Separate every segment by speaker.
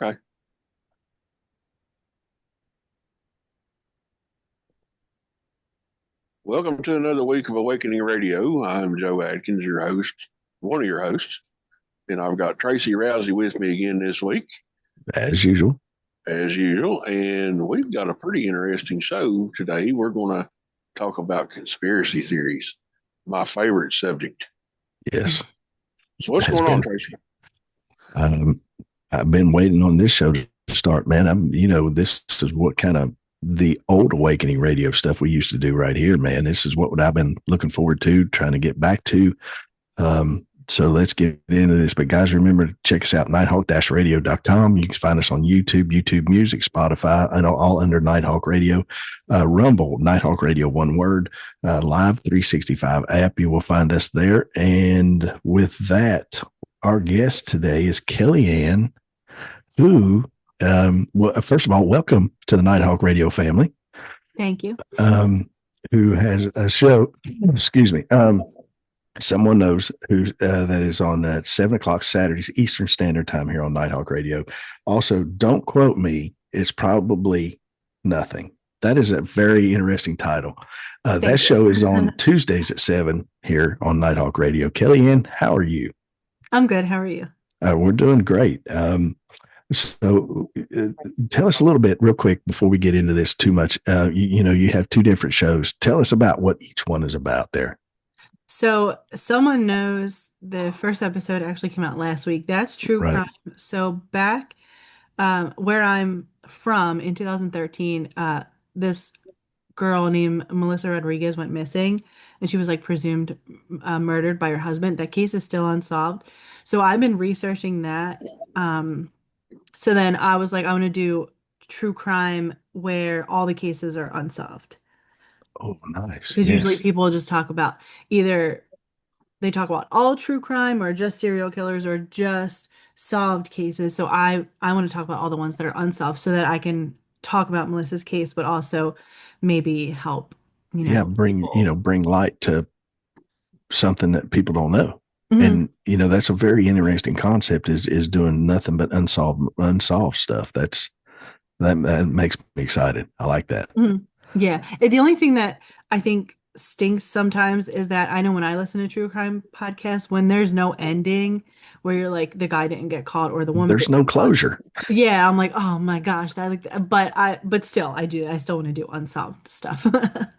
Speaker 1: Okay. Welcome to another week of Awakening Radio. I'm Joe Adkins, your host, one of your hosts, and I've got Tracy Rousey with me again this week,
Speaker 2: As usual.
Speaker 1: as usual. And we've got a pretty interesting show today. We're going to talk about conspiracy theories, my favorite subject.
Speaker 2: Yes,
Speaker 1: So, what's
Speaker 2: has
Speaker 1: going on,
Speaker 2: been.
Speaker 1: Tracy?
Speaker 2: Um, I've been waiting on this show to start, man. This is what kind of the old Awakening radio stuff we used to do right here, man. This is what I've been looking forward to, trying to get back to. So let's get into this. But guys, remember to check us out, nighthawk-radio.com. You can find us on YouTube, YouTube Music, Spotify, and all under Nighthawk Radio. Rumble, Nighthawk Radio, one word. Live 365 app. You will find us there. And with that, our guest today is Kellianne, who, well, first of all, welcome to the Nighthawk Radio family.
Speaker 3: Thank you.
Speaker 2: Who has a show, excuse me, someone knows who that is on 7 o'clock Saturdays Eastern Standard Time here on Nighthawk Radio. Also, don't quote me. It's probably nothing. That is a very interesting title. That show is on Tuesdays at 7 here on Nighthawk Radio. Kellianne, how are you?
Speaker 3: I'm good. How are you?
Speaker 2: We're doing great. So tell us a little bit real quick before we get into this too much. You have two different shows. Tell us about what each one is about there.
Speaker 3: So someone knows the first episode actually came out last week. That's true crime. So back where I'm from in 2013, this girl named Melissa Rodriguez went missing, and she was like presumed murdered by her husband. That case is still unsolved. So I've been researching that. So then I was like, I want to do true crime where all the cases are unsolved.
Speaker 2: Oh, nice.
Speaker 3: Because usually people just talk about either they talk about all true crime or just serial killers or just solved cases. So I want to talk about all the ones that are unsolved so that I can talk about Melissa's case, but also maybe help,
Speaker 2: bring light to something that people don't know.
Speaker 3: Mm-hmm.
Speaker 2: And that's a very interesting concept is doing nothing but unsolved stuff. That makes me excited. I like that.
Speaker 3: Mm-hmm. Yeah. The only thing that I think stinks sometimes is that I know when I listen to true crime podcasts, when there's no ending, where you're like the guy didn't get caught or the woman
Speaker 2: there's no closure.
Speaker 3: Yeah, I'm like, oh my gosh, but still I still want to do unsolved stuff.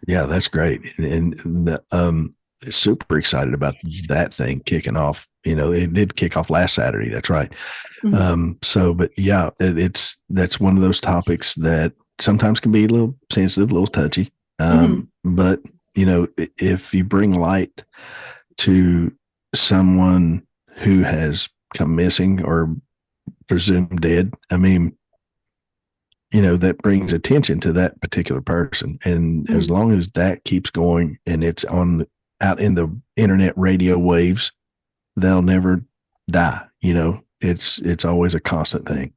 Speaker 2: Yeah, that's great. And super excited about that thing kicking off. It did kick off last Saturday. That's right.
Speaker 3: Mm-hmm.
Speaker 2: But yeah, that's one of those topics that sometimes can be a little sensitive, a little touchy. But if you bring light to someone who has come missing or presumed dead, I mean, that brings attention to that particular person. And as long as that keeps going and it's out in the internet radio waves, they'll never die. It's always a constant thing.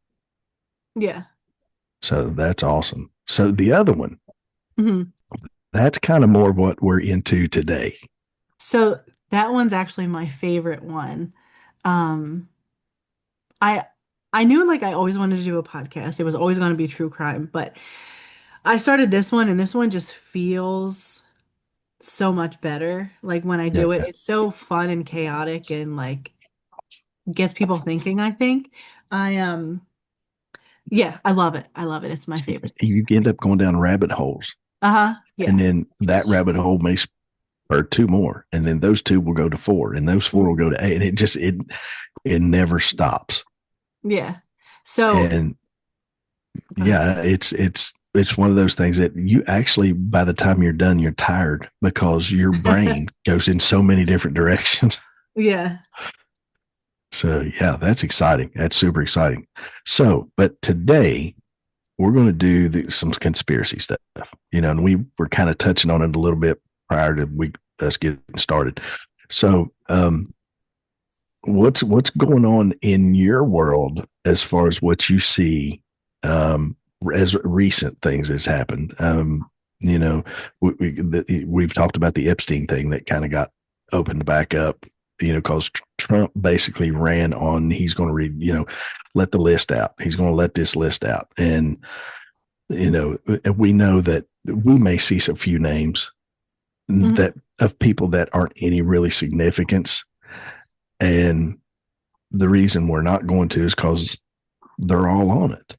Speaker 3: Yeah.
Speaker 2: So that's awesome. So the other one, that's kind of more what we're into today.
Speaker 3: So that one's actually my favorite one. I knew like I always wanted to do a podcast. It was always going to be true crime, but I started this one and this one just feels so much better. Like when I do it, it's so fun and chaotic and like gets people thinking, I think. Yeah, I love it. I love it. It's my favorite.
Speaker 2: You end up going down rabbit holes.
Speaker 3: Yeah.
Speaker 2: And then that rabbit hole may spur two more. And then those two will go to four. And those four will go to eight. And it never stops.
Speaker 3: Yeah. So
Speaker 2: and yeah, it's one of those things that you actually, by the time you're done, you're tired because your brain goes in so many different directions.
Speaker 3: Yeah.
Speaker 2: So yeah, that's exciting. That's super exciting. So, but today we're going to do some conspiracy stuff, and we were kind of touching on it a little bit prior to us getting started. So, what's going on in your world as far as what you see, as recent things has happened? We've talked about the Epstein thing that kind of got opened back up. because Trump basically ran on, he's going to read, let the list out. He's going to let this list out. And, we know that we may see some few names that of people that aren't any really significance. And the reason we're not going to is because they're all on it.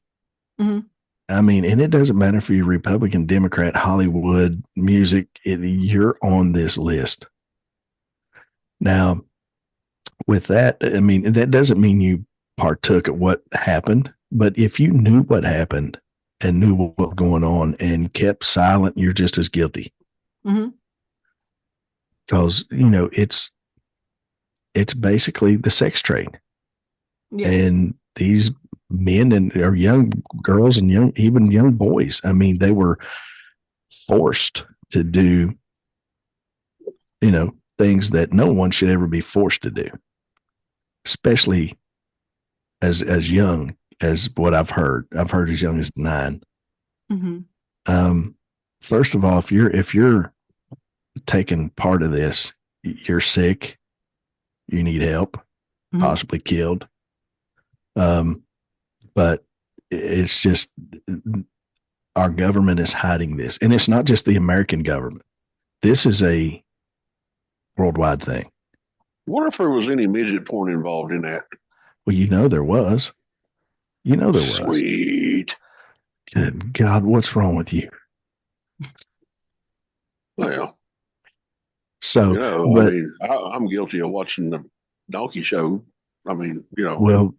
Speaker 3: Mm-hmm.
Speaker 2: I mean, and it doesn't matter if you're Republican, Democrat, Hollywood, music, you're on this list. Now, with that, I mean, that doesn't mean you partook at what happened, but if you knew what happened and knew what was going on and kept silent, you're just as guilty. Because, it's basically the sex trade. Yeah. And these men or young girls and even young boys, I mean, they were forced to do, things that no one should ever be forced to do, especially as young as what I've heard. I've heard as young as 9. First of all, if you're taking part of this, you're sick, you need help, possibly killed. But it's just our government is hiding this. And it's not just the American government. This is a worldwide thing.
Speaker 1: I wonder if there was any midget porn involved in that.
Speaker 2: Well, there was. There was.
Speaker 1: Sweet.
Speaker 2: Good God, what's wrong with you?
Speaker 1: Well,
Speaker 2: so,
Speaker 1: but, I mean, I'm guilty of watching the donkey show. I mean,
Speaker 2: Well,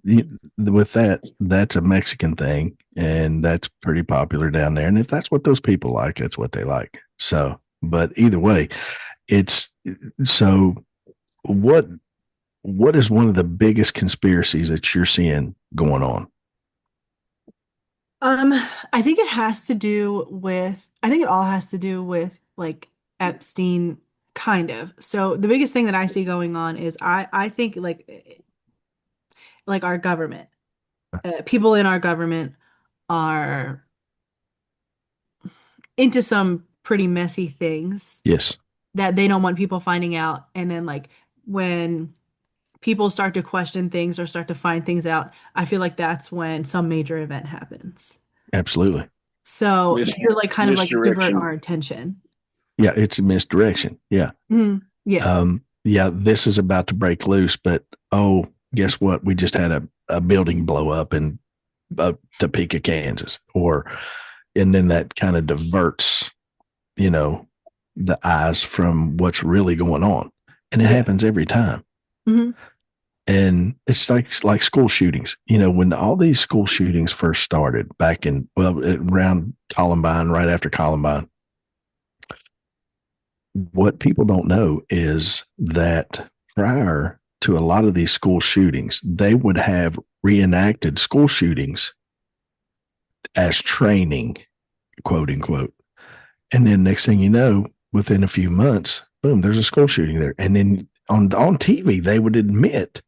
Speaker 2: with that's a Mexican thing, and that's pretty popular down there. And if that's what those people like, that's what they like. So, but either way, it's so. What is one of the biggest conspiracies that you're seeing going on?
Speaker 3: I think it has to do with. I think it all has to do with like Epstein, kind of. So the biggest thing that I see going on is I think like our government, people in our government are into some pretty messy things.
Speaker 2: Yes.
Speaker 3: That they don't want people finding out. And then like when people start to question things or start to find things out, I feel like that's when some major event happens.
Speaker 2: Absolutely.
Speaker 3: So you're like kind of like divert our attention.
Speaker 2: Yeah, it's a misdirection. Yeah.
Speaker 3: Mm-hmm. Yeah.
Speaker 2: Yeah, this is about to break loose, but guess what? We just had a building blow up in Topeka, Kansas, and then that kind of diverts, the eyes from what's really going on. And it happens every time. And it's like school shootings, when all these school shootings first started back around Columbine, right after Columbine. What people don't know is that prior to a lot of these school shootings, they would have reenacted school shootings as training, quote unquote. And then next thing you know, within a few months, boom, there's a school shooting there. And then on TV, they would admit,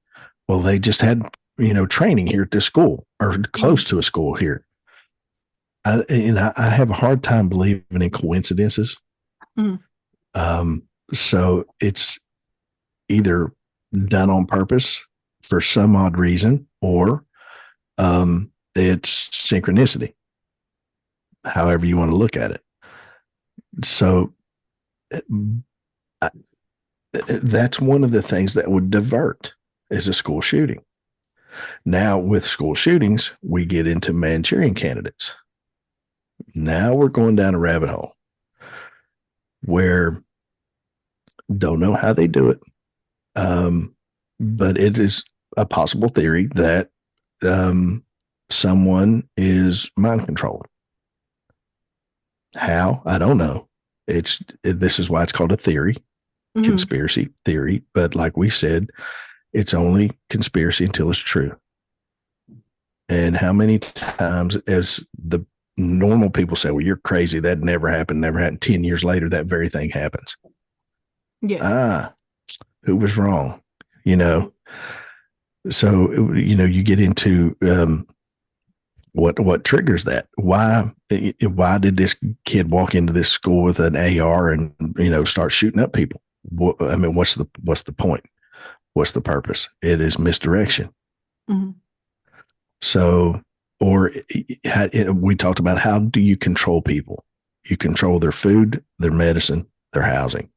Speaker 2: well, they just had, training here at this school or close to a school here. I have a hard time believing in coincidences. So it's either done on purpose for some odd reason, or it's synchronicity, however you want to look at it. So that's one of the things that would divert is a school shooting. Now with school shootings, we get into Manchurian candidates. Now we're going down a rabbit hole where don't know how they do it. But it is a possible theory that someone is mind controlled. How? I don't know. This is why it's called a theory, conspiracy theory. But like we said, it's only conspiracy until it's true. And how many times as the normal people say, well, you're crazy. That never happened. 10 years later, that very thing happens.
Speaker 3: Yeah.
Speaker 2: Who was wrong? So, you get into what triggers that. Why did this kid walk into this school with an AR and, start shooting up people? I mean, what's the point? What's the purpose? It is misdirection.
Speaker 3: Mm-hmm.
Speaker 2: So, or we talked about, how do you control people? You control their food, their medicine, their housing.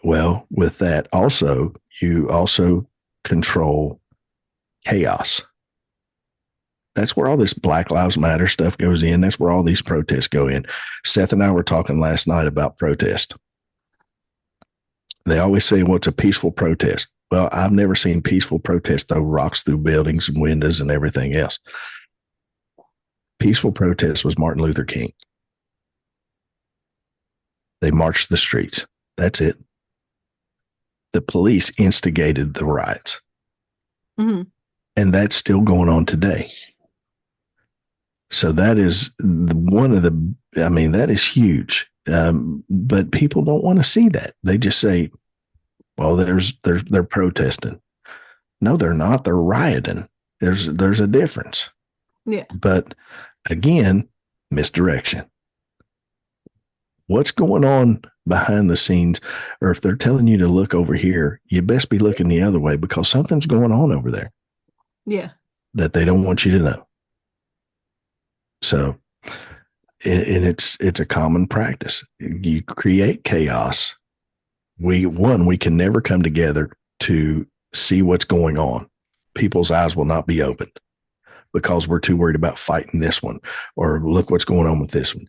Speaker 2: Well, with that also, you also control chaos. That's where all this Black Lives Matter stuff goes in. That's where all these protests go in. Seth and I were talking last night about protest. They always say, well, it's a peaceful protest. Well, I've never seen peaceful protest throw rocks through buildings and windows and everything else. Peaceful protest was Martin Luther King. They marched the streets. That's it. The police instigated the riots.
Speaker 3: Mm-hmm.
Speaker 2: And that's still going on today. So that is one of the, I mean, that is huge. But people don't want to see that. They just say, well, they're protesting. No, they're not. They're rioting. There's a difference.
Speaker 3: Yeah.
Speaker 2: But again, misdirection. What's going on behind the scenes? Or if they're telling you to look over here, you best be looking the other way, because something's going on over there.
Speaker 3: Yeah.
Speaker 2: That they don't want you to know. So, and it's a common practice. You create chaos. We can never come together to see what's going on. People's eyes will not be opened because we're too worried about fighting this one, or look what's going on with this one.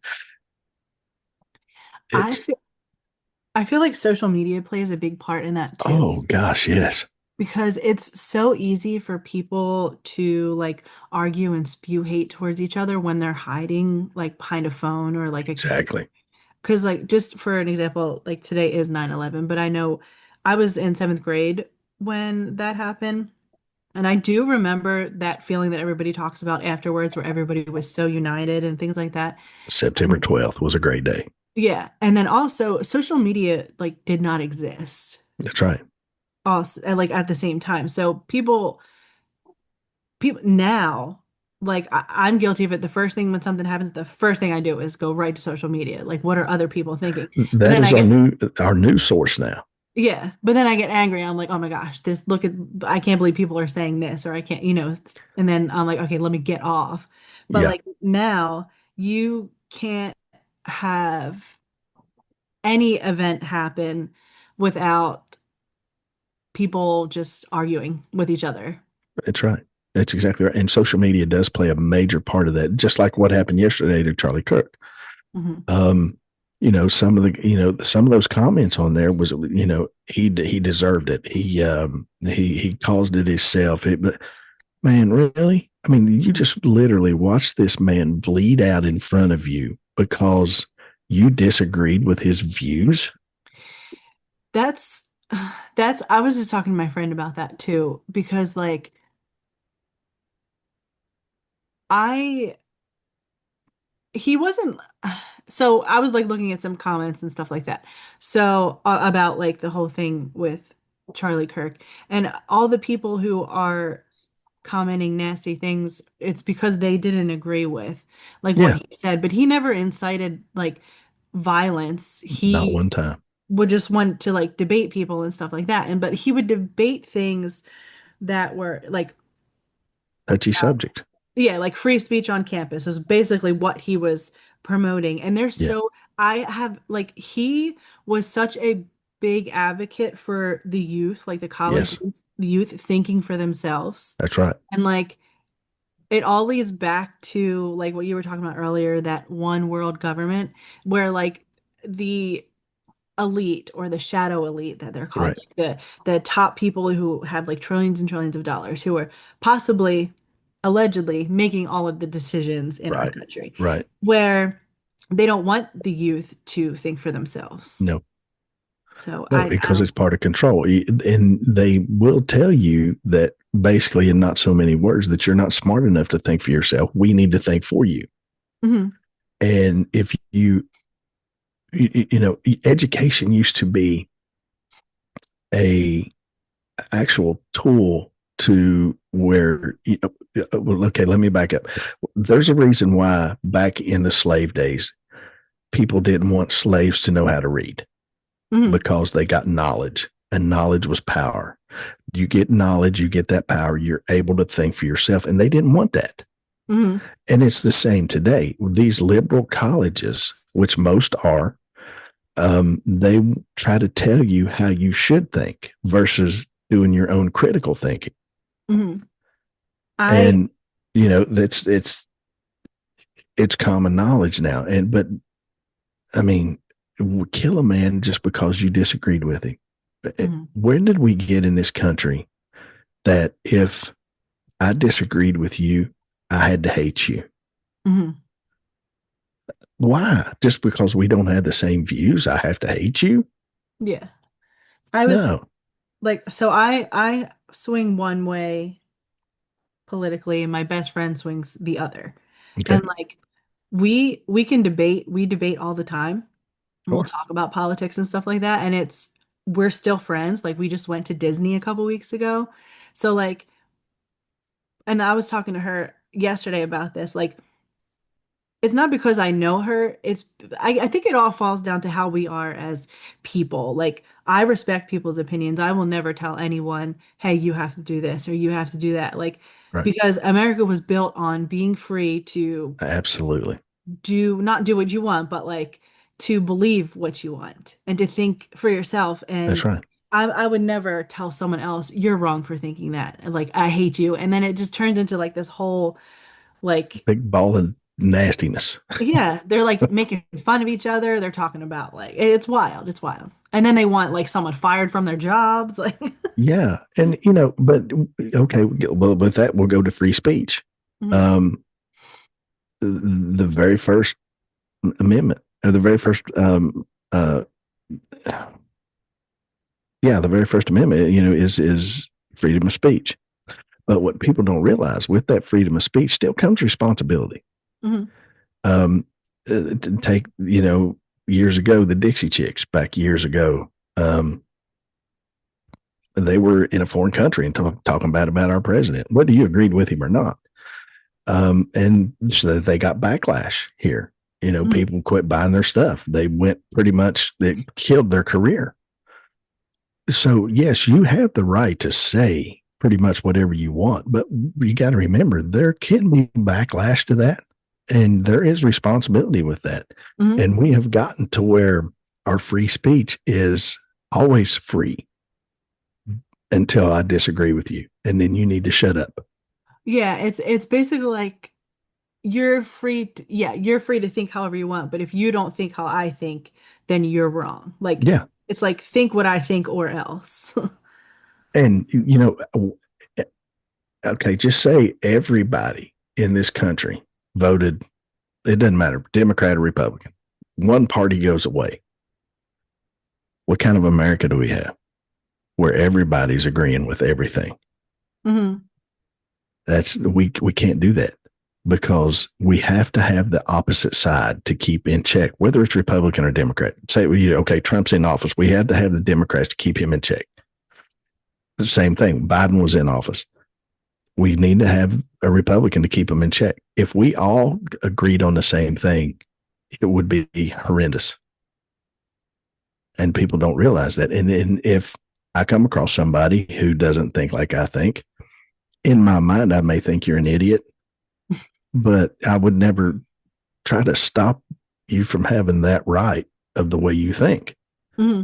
Speaker 3: I feel like social media plays a big part in that too.
Speaker 2: Oh gosh, yes.
Speaker 3: Because it's so easy for people to like argue and spew hate towards each other when they're hiding like behind a phone or like
Speaker 2: exactly.
Speaker 3: Because like, just for an example, like today is 9/11, but I know I was in 7th grade when that happened. And I do remember that feeling that everybody talks about afterwards, where everybody was so united and things like that.
Speaker 2: September 12th was a great day.
Speaker 3: Yeah. And then also social media like did not exist.
Speaker 2: That's right.
Speaker 3: Also, like at the same time. So people now, like I'm guilty of it. The first thing when something happens, the first thing I do is go right to social media. Like, what are other people thinking?
Speaker 2: That is our news source now.
Speaker 3: Yeah. But then I get angry. I'm like, oh my gosh, I can't believe people are saying this, or I can't, and then I'm like, okay, let me get off. But like now you can't have any event happen without people just arguing with each other.
Speaker 2: That's right. That's exactly right. And social media does play a major part of that, just like what happened yesterday to Charlie Kirk. Mm-hmm. Some of those comments on there was, he deserved it. He caused it himself. But man, really? I mean, you just literally watched this man bleed out in front of you because you disagreed with his views.
Speaker 3: I was just talking to my friend about that too, because like he wasn't, so I was like looking at some comments and stuff like that. So about like the whole thing with Charlie Kirk and all the people who are commenting nasty things, it's because they didn't agree with like what he said, but he never incited like violence. He
Speaker 2: not one time
Speaker 3: would just want to like debate people and stuff like that. But he would debate things that were like
Speaker 2: touchy subject.
Speaker 3: Yeah, like free speech on campus is basically what he was promoting. And he was such a big advocate for the youth, like the college youth, the youth thinking for themselves.
Speaker 2: That's right.
Speaker 3: And like it all leads back to like what you were talking about earlier, that one world government where like the elite or the shadow elite that they're called, like the top people who have like trillions and trillions of dollars, who are possibly allegedly making all of the decisions in our country, where they don't want the youth to think for themselves.
Speaker 2: No.
Speaker 3: So
Speaker 2: because it's part of control. And they will tell you that basically, in not so many words, that you're not smart enough to think for yourself. We need to think for you. Mm-hmm. And if education used to be a actual tool to where, okay, let me back up. There's a reason why back in the slave days, people didn't want slaves to know how to read, because they got knowledge and knowledge was power. You get knowledge, you get that power, you're able to think for yourself. And they didn't want that.
Speaker 3: Hmm.
Speaker 2: And it's the same today. These liberal colleges, which most are, they try to tell you how you should think versus doing your own critical thinking.
Speaker 3: Hmm. I
Speaker 2: And that's it's common knowledge now. And but I mean, kill a man just because you disagreed with him.
Speaker 3: Mhm.
Speaker 2: Where did we get in this country that if I disagreed with you, I had to hate you?
Speaker 3: Mhm.
Speaker 2: Why? Just because we don't have the same views, I have to hate you?
Speaker 3: Yeah. I was
Speaker 2: No.
Speaker 3: like, so I swing one way politically, and my best friend swings the other.
Speaker 2: Okay.
Speaker 3: And like we can debate, we debate all the time. And we'll
Speaker 2: Sure.
Speaker 3: talk about politics and stuff like that. And we're still friends. Like we just went to Disney a couple weeks ago. So like, and I was talking to her yesterday about this. Like, it's not because I know her. I think it all falls down to how we are as people. Like, I respect people's opinions. I will never tell anyone, hey, you have to do this or you have to do that. Like,
Speaker 2: Right.
Speaker 3: because America was built on being free to
Speaker 2: Absolutely.
Speaker 3: not do what you want, but like to believe what you want and to think for yourself.
Speaker 2: That's
Speaker 3: And
Speaker 2: right.
Speaker 3: I would never tell someone else, you're wrong for thinking that. And like, I hate you. And then it just turns into like this whole, like,
Speaker 2: Big ball of nastiness.
Speaker 3: yeah, they're like making fun of each other. They're talking about like it's wild, it's wild. And then they want like someone fired from their jobs. Like,
Speaker 2: Yeah. And, but okay, well, with that, we'll go to free speech.
Speaker 3: mhm,
Speaker 2: Um, the very first amendment, or the very first, yeah, the very first amendment, is freedom of speech. But what people don't realize with that freedom of speech still comes responsibility.
Speaker 3: mhm,
Speaker 2: Um, to take, years ago, the Dixie Chicks back years ago, they were in a foreign country and talking about our president, whether you agreed with him or not. And so they got backlash here.
Speaker 3: mhm,
Speaker 2: People quit buying their stuff. They went pretty much, it killed their career. So, yes, you have the right to say pretty much whatever you want, but you got to remember there can be backlash to that. And there is responsibility with that.
Speaker 3: mhm.
Speaker 2: And we have gotten to where our free speech is always free until I disagree with you. And then you need to shut up.
Speaker 3: Yeah, it's basically like you're free to think however you want, but if you don't think how I think, then you're wrong. Like
Speaker 2: Yeah.
Speaker 3: it's like think what I think or else.
Speaker 2: And, okay, just say everybody in this country voted, it doesn't matter, Democrat or Republican. One party goes away. What kind of America do we have where everybody's agreeing with everything?
Speaker 3: Hmm.
Speaker 2: We can't do that because we have to have the opposite side to keep in check, whether it's Republican or Democrat. Say, okay, Trump's in office. We have to have the Democrats to keep him in check. The same thing. Biden was in office. We need to have a Republican to keep him in check. If we all agreed on the same thing, it would be horrendous. And people don't realize that. And if I come across somebody who doesn't think like I think, in my mind, I may think you're an idiot, but I would never try to stop you from having that right of the way you think.
Speaker 3: Hmm.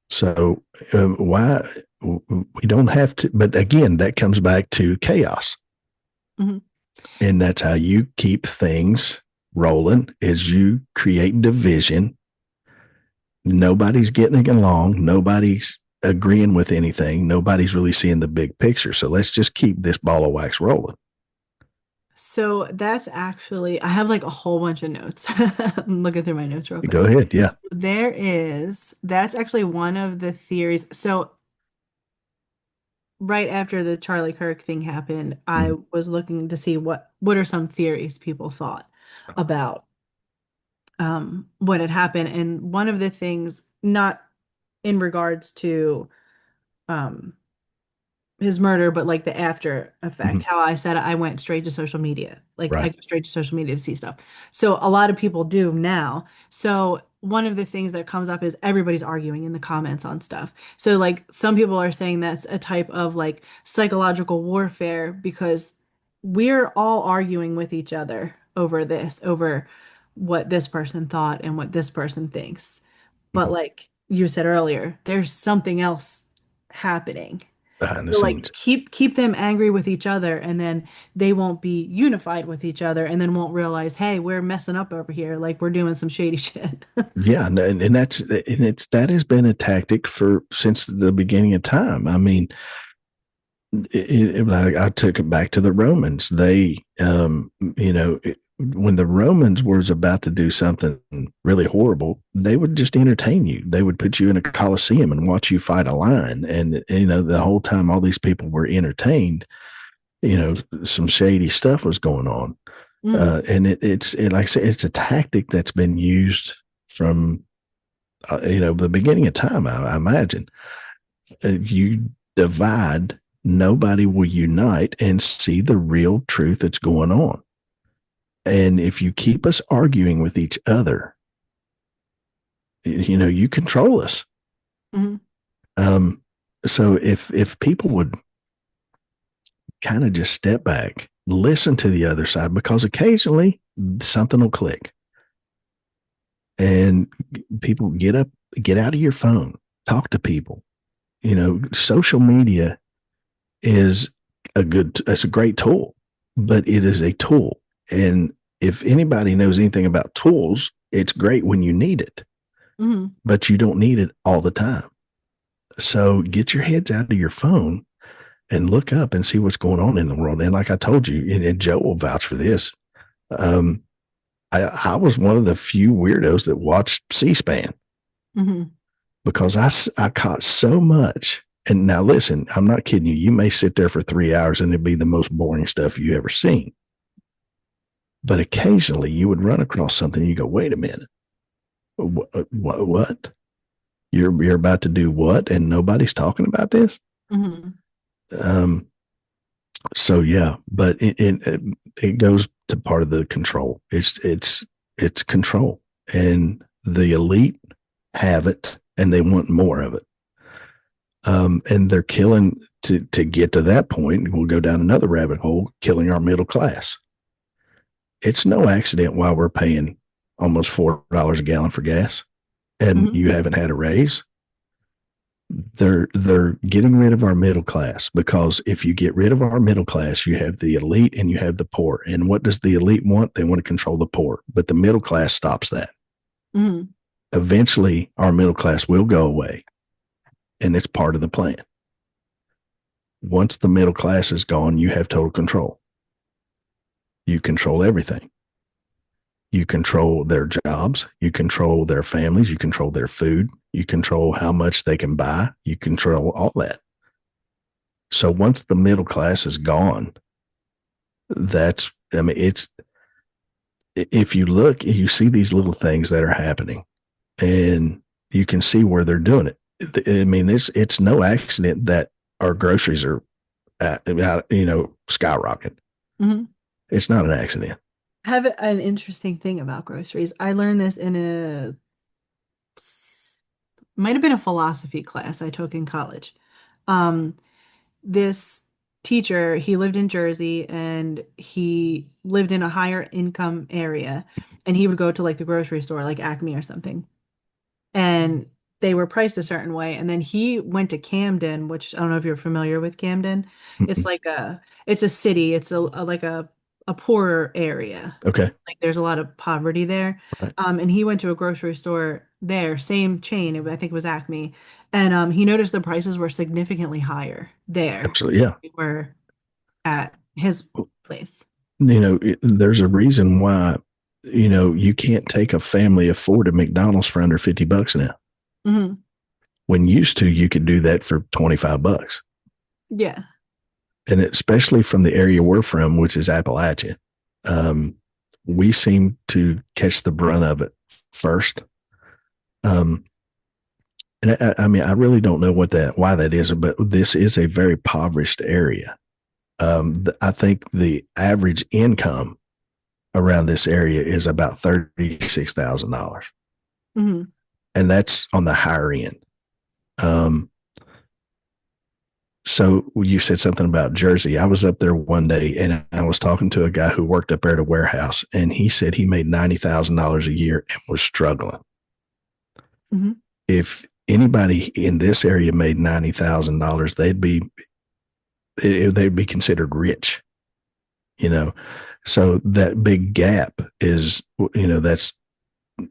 Speaker 2: So why we don't have to? But again, that comes back to chaos,
Speaker 3: Hmm.
Speaker 2: and that's how you keep things rolling. Is you create division. Nobody's getting along. Nobody's agreeing with anything. Nobody's really seeing the big picture. So let's just keep this ball of wax rolling.
Speaker 3: So that's actually, I have like a whole bunch of notes. I'm looking through my notes real quick.
Speaker 2: Go ahead. Yeah.
Speaker 3: That's actually one of the theories. So right after the Charlie Kirk thing happened, I
Speaker 2: Mm-hmm.
Speaker 3: was looking to see what are some theories people thought about what had happened. And one of the things, not in regards to um his murder, but like the after
Speaker 2: Mm-hmm.
Speaker 3: effect, how I said I went straight to social media. Like I
Speaker 2: Right.
Speaker 3: go straight to social media to see stuff. So a lot of people do now. So one of the things that comes up is everybody's arguing in the comments on stuff. So like some people are saying that's a type of like psychological warfare because we're all arguing with each other over this, over what this person thought and what this person thinks. But like you said earlier, there's something else happening.
Speaker 2: behind the
Speaker 3: So like
Speaker 2: scenes.
Speaker 3: keep them angry with each other and then they won't be unified with each other and then won't realize, hey, we're messing up over here. Like we're doing some shady shit.
Speaker 2: Yeah, and that has been a tactic for since the beginning of time. I mean, I took it back to the Romans. They, when the Romans was about to do something really horrible, they would just entertain you. They would put you in a coliseum and watch you fight a lion, and the whole time all these people were entertained. Some shady stuff was going on, and it's like I said, it's a tactic that's been used from the beginning of time. I imagine you divide, nobody will unite and see the real truth that's going on. And if you keep us arguing with each other, you control us.
Speaker 3: Mm-hmm.
Speaker 2: So if people would kind of just step back, listen to the other side, because occasionally something will click. And people get out of your phone, talk to people. Social media is it's a great tool, but it is a tool. And if anybody knows anything about tools, it's great when you need it, but you don't need it all the time. So get your heads out of your phone and look up and see what's going on in the world. And like I told you, and Joe will vouch for this, I was one of the few weirdos that watched C-SPAN because I caught so much. And now listen, I'm not kidding you. You may sit there for 3 hours and it'd be the most boring stuff you ever seen. But occasionally you would run across something and you go, wait a minute. What? You're about to do what? And nobody's talking about this? So yeah, but it goes to part of the control. It's control, and the elite have it, and they want more of it. And they're killing to get to that point. We'll go down another rabbit hole, killing our middle class. It's no accident why we're paying almost $4 a gallon for gas, and you haven't had a raise. They're getting rid of our middle class, because if you get rid of our middle class, you have the elite and you have the poor. And what does the elite want? They want to control the poor, but the middle class stops that. Eventually, our middle class will go away, and it's part of the plan. Once the middle class is gone, you have total control. You control everything. You control their jobs. You control their families. You control their food. You control how much they can buy. You control all that. So once the middle class is gone, if you look, you see these little things that are happening, and you can see where they're doing it. I mean, it's no accident that our groceries are, skyrocketing. It's not an accident.
Speaker 3: I have an interesting thing about groceries. I learned this in might have been a philosophy class I took in college. This teacher, he lived in Jersey and he lived in a higher income area, and he would go to like the grocery store, like Acme or something, and they were priced a certain way. And then he went to Camden, which I don't know if you're familiar with Camden. It's like it's a city. It's like a poorer area.
Speaker 2: Okay.
Speaker 3: Like there's a lot of poverty there.
Speaker 2: Right.
Speaker 3: And he went to a grocery store there, same chain, I think it was Acme. And he noticed the prices were significantly higher there.
Speaker 2: Absolutely, yeah.
Speaker 3: Than they were at his place.
Speaker 2: There's a reason why, you can't take a family of 4 to McDonald's for under $50 now. When used to, you could do that for $25.
Speaker 3: Yeah.
Speaker 2: And especially from the area we're from, which is Appalachia, we seem to catch the brunt of it first. And I really don't know why that is, but this is a very impoverished area. I think the average income around this area is about $36,000.
Speaker 3: Mm-hmm.
Speaker 2: and that's on the higher end. Um, so you said something about Jersey. I was up there one day and I was talking to a guy who worked up there at a warehouse, and he said he made $90,000 a year and was struggling.
Speaker 3: Mm-hmm.
Speaker 2: If anybody in this area made $90,000, they'd be considered rich, you know. So that big gap is, that's,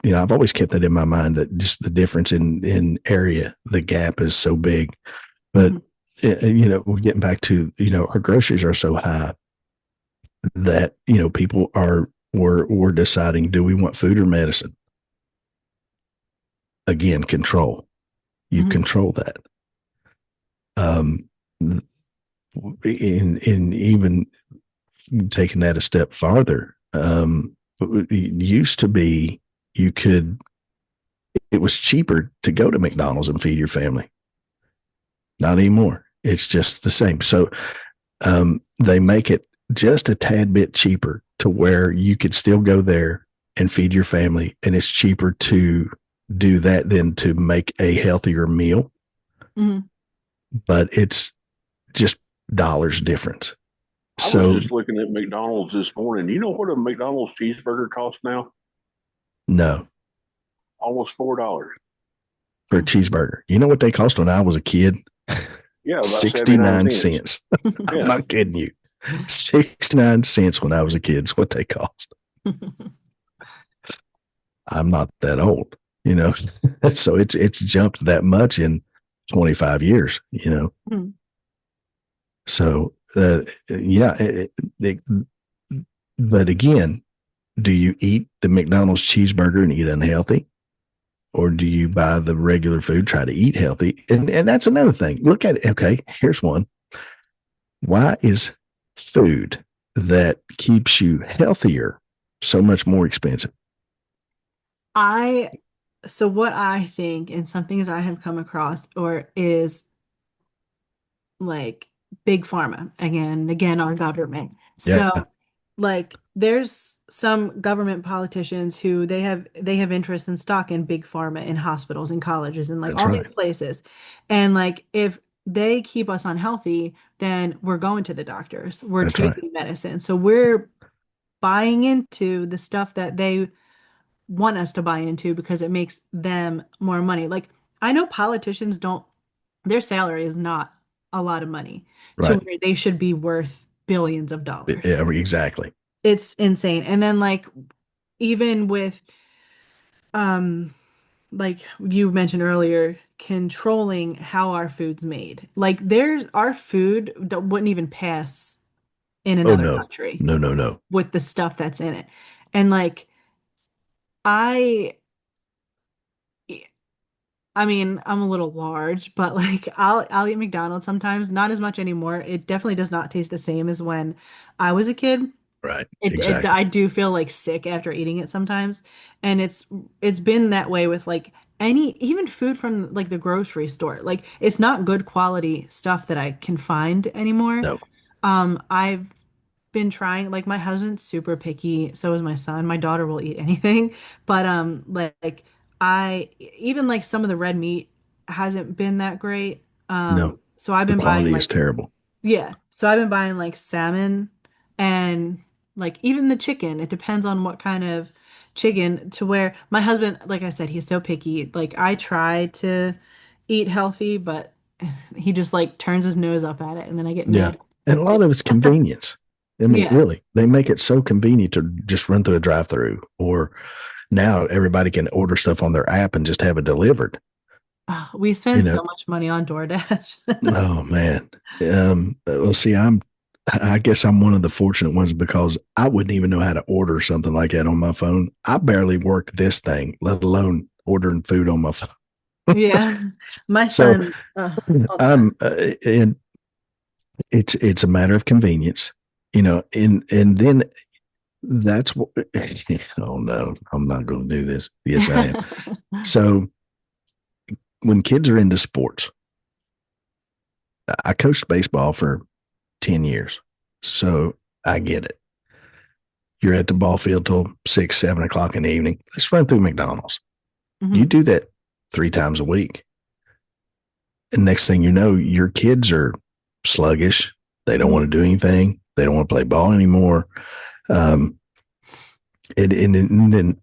Speaker 2: I've always kept that in my mind, that just the difference in area, the gap is so big. But we're getting back to, our groceries are so high that, people we're deciding, do we want food or medicine? Again, control. You
Speaker 3: Mm-hmm.
Speaker 2: control that. In even taking that a step farther, it used to be it was cheaper to go to McDonald's and feed your family. Not anymore. It's just the same. So they make it just a tad bit cheaper to where you could still go there and feed your family, and it's cheaper to do that than to make a healthier meal.
Speaker 3: Mm-hmm.
Speaker 2: But it's just dollars difference.
Speaker 1: I was just looking at McDonald's this morning. You know what a McDonald's cheeseburger costs now?
Speaker 2: No.
Speaker 1: Almost $4
Speaker 2: for a cheeseburger. You know what they cost when I was a kid?
Speaker 1: Yeah, about
Speaker 2: 69 cents.
Speaker 1: Yeah.
Speaker 2: I'm not kidding you. 69 cents when I was a kid is what they cost. I'm not that old, so it's jumped that much in 25 years,
Speaker 3: Mm-hmm.
Speaker 2: So but again, do you eat the McDonald's cheeseburger and eat unhealthy, or do you buy the regular food, try to eat healthy? And that's another thing. Look at it. Okay, here's one. Why is food that keeps you healthier so much more expensive?
Speaker 3: So what I think, and some things I have come across, is like big pharma again, our government.
Speaker 2: Yeah,
Speaker 3: So like there's some government politicians who they have interest in stock in big pharma, in hospitals and colleges and like
Speaker 2: that's
Speaker 3: all
Speaker 2: right.
Speaker 3: these places. And like if they keep us unhealthy, then we're going to the doctors, we're
Speaker 2: That's right.
Speaker 3: taking medicine. So we're buying into the stuff that they want us to buy into because it makes them more money. Like I know politicians don't, their salary is not a lot of money to
Speaker 2: Right.
Speaker 3: where they should be worth billions of dollars.
Speaker 2: Yeah, exactly.
Speaker 3: It's insane. And then like even with like you mentioned earlier, controlling how our food's made. Like our food wouldn't even pass in
Speaker 2: Oh,
Speaker 3: another
Speaker 2: no.
Speaker 3: country
Speaker 2: No, no, no.
Speaker 3: with the stuff that's in it. And like I I mean, I'm a little large, but like I'll eat McDonald's sometimes, not as much anymore. It definitely does not taste the same as when I was a kid.
Speaker 2: Right.
Speaker 3: It
Speaker 2: Exactly.
Speaker 3: I do feel like sick after eating it sometimes. And it's been that way with like any even food from like the grocery store. Like it's not good quality stuff that I can find anymore.
Speaker 2: No.
Speaker 3: I've been trying, like my husband's super picky, so is my son. My daughter will eat anything, but like I even like some of the red meat hasn't been that great.
Speaker 2: No.
Speaker 3: So I've
Speaker 2: The
Speaker 3: been buying
Speaker 2: quality is
Speaker 3: like
Speaker 2: terrible.
Speaker 3: yeah, so I've been buying like salmon and like even the chicken. It depends on what kind of chicken, to where my husband, like I said, he's so picky. Like I try to eat healthy, but he just like turns his nose up at it and then I get
Speaker 2: Yeah.
Speaker 3: mad.
Speaker 2: And a lot of it's convenience. I mean,
Speaker 3: Yeah.
Speaker 2: really, they make it so convenient to just run through a drive through, or now everybody can order stuff on their app and just have it delivered.
Speaker 3: We
Speaker 2: You
Speaker 3: spend
Speaker 2: know,
Speaker 3: so much money on DoorDash.
Speaker 2: oh man. Well, see, I guess I'm one of the fortunate ones because I wouldn't even know how to order something like that on my phone. I barely work this thing, let alone ordering food on my phone.
Speaker 3: Yeah. My
Speaker 2: So
Speaker 3: son, all the time.
Speaker 2: and it's a matter of convenience, and then that's what, oh no, I'm not going to do this. Yes, I am. So when kids are into sports, I coached baseball for 10 years. So I get it. You're at the ball field till 6, 7 o'clock in the evening. Let's run through McDonald's. You
Speaker 3: Hmm.
Speaker 2: do that 3 times a week. And next thing you know, your kids are sluggish. They don't want
Speaker 3: Hmm.
Speaker 2: to do anything. They don't want to play ball anymore. Um, and then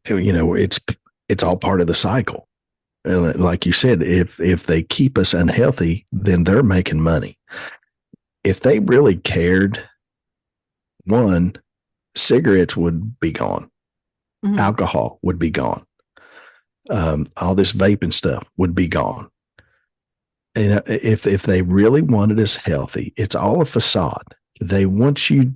Speaker 2: it's all part of the cycle. Like you said, if they keep us unhealthy, then they're making money. If they really cared, one, cigarettes would be gone,
Speaker 3: Hmm.
Speaker 2: alcohol would be gone, all this vaping stuff would be gone. And if they really wanted us healthy, it's all a facade. They want you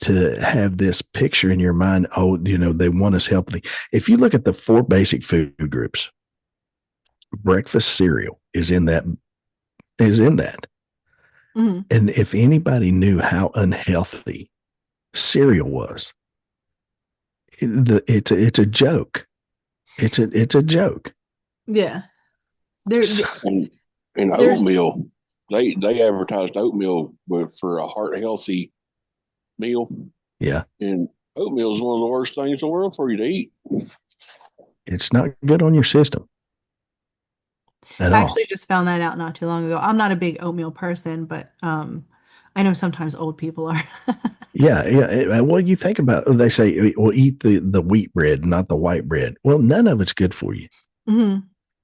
Speaker 2: to have this picture in your mind. Oh, they want us healthy. If you look at the four basic food groups, breakfast cereal is in that.
Speaker 3: Hmm.
Speaker 2: And if anybody knew how unhealthy cereal was, it's a joke. It's a joke.
Speaker 3: Yeah. There,
Speaker 1: And, and
Speaker 3: there's,
Speaker 1: oatmeal, they advertised oatmeal for a heart healthy meal,
Speaker 2: Yeah,
Speaker 1: and oatmeal is one of the worst things in the world for you to eat.
Speaker 2: it's not good on your system at
Speaker 3: I
Speaker 2: all.
Speaker 3: actually just found that out not too long ago. I'm not a big oatmeal person, but I know sometimes old people are.
Speaker 2: Yeah, yeah. Well, you think about it, they say, well, eat the wheat bread, not the white bread. Well, none of it's good for you.
Speaker 3: Hmm.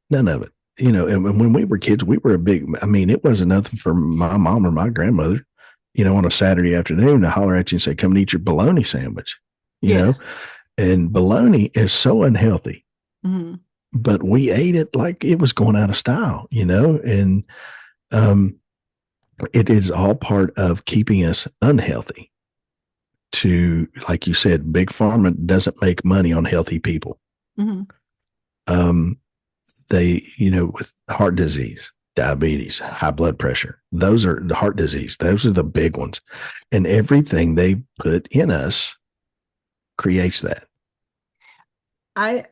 Speaker 2: None of it. And when we were kids, we were a big, I mean, it wasn't nothing for my mom or my grandmother, on a Saturday afternoon to holler at you and say, come and eat your bologna sandwich, you
Speaker 3: Yeah.
Speaker 2: know? And bologna is so unhealthy,
Speaker 3: Hmm.
Speaker 2: but we ate it like it was going out of style. And um, it is all part of keeping us unhealthy. Like you said, big pharma doesn't make money on healthy people.
Speaker 3: Hmm.
Speaker 2: Um, with heart disease, diabetes, high blood pressure, those are the heart disease. Those are the big ones. And everything they put in us creates that.
Speaker 3: I